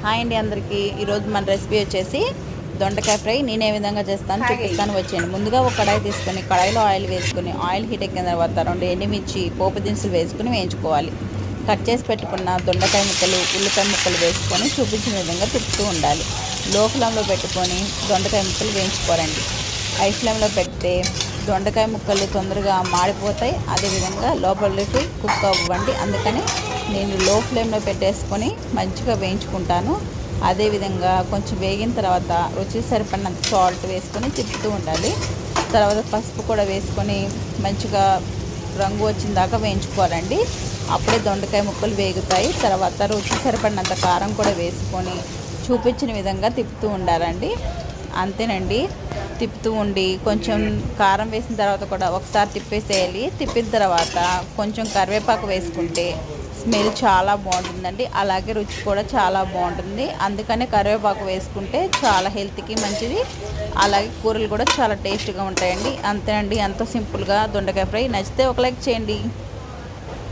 Hi అండి అందరికీ. ఈరోజు మన రెసిపీ వచ్చేసి దొండకాయ ఫ్రై. నేను ఏ విధంగా చేస్తాను చూపిస్తాను వచ్చేయండి. ముందుగా ఒక కడాయి తీసుకొని కడాయిలో ఆయిల్ వేసుకొని ఆయిల్ హీట్ ఎక్కిన తర్వాత 2 ఎండుమిర్చి పోపు దినుసులు వేసుకొని వేయించుకోవాలి. కట్ చేసి పెట్టుకున్న దొండకాయ ముక్కలు ఉల్లిపాయ ముక్కలు వేసుకొని చూపించిన విధంగా తిప్పుతూ ఉండాలి. లో ఫ్లేమ్లో పెట్టుకొని దొండకాయ ముక్కలు వేయించుకోవాలండి. హై ఫ్లేమ్లో పెడితే దొండకాయ ముక్కలు తొందరగా మాడిపోతాయి, అదేవిధంగా లోపలికి కుక్ అవ్వండి. అందుకని నేను లో ఫ్లేమ్లో పెట్టేసుకొని మంచిగా వేయించుకుంటాను. అదేవిధంగా కొంచెం వేగిన తర్వాత రుచి సరిపడినంత సాల్ట్ వేసుకొని తిప్పుతూ ఉండాలి. తర్వాత పసుపు కూడా వేసుకొని మంచిగా రంగు వచ్చిన దాకా వేయించుకోవాలండి. అప్పుడే దొండకాయ ముక్కలు వేగుతాయి. తర్వాత రుచి సరిపడినంత కారం కూడా వేసుకొని చూపించిన విధంగా తిప్పుతూ ఉండాలండి. అంతేనండి. తిప్పుతూ ఉండి కొంచెం కారం వేసిన తర్వాత కూడా ఒకసారి తిప్పేసేయాలి. తిప్పిన తర్వాత కొంచెం కరివేపాకు వేసుకుంటే స్మెల్ చాలా బాగుంటుందండి. అలాగే రుచి కూడా చాలా బాగుంటుంది. అందుకనే కరివేపాకు వేసుకుంటే చాలా హెల్త్కి మంచిది. అలాగే కూరలు కూడా చాలా టేస్ట్గా ఉంటాయండి. అంతేనండి. ఎంతో సింపుల్గా దొండకాయ ఫ్రై. నచ్చితే ఒక లైక్ చేయండి.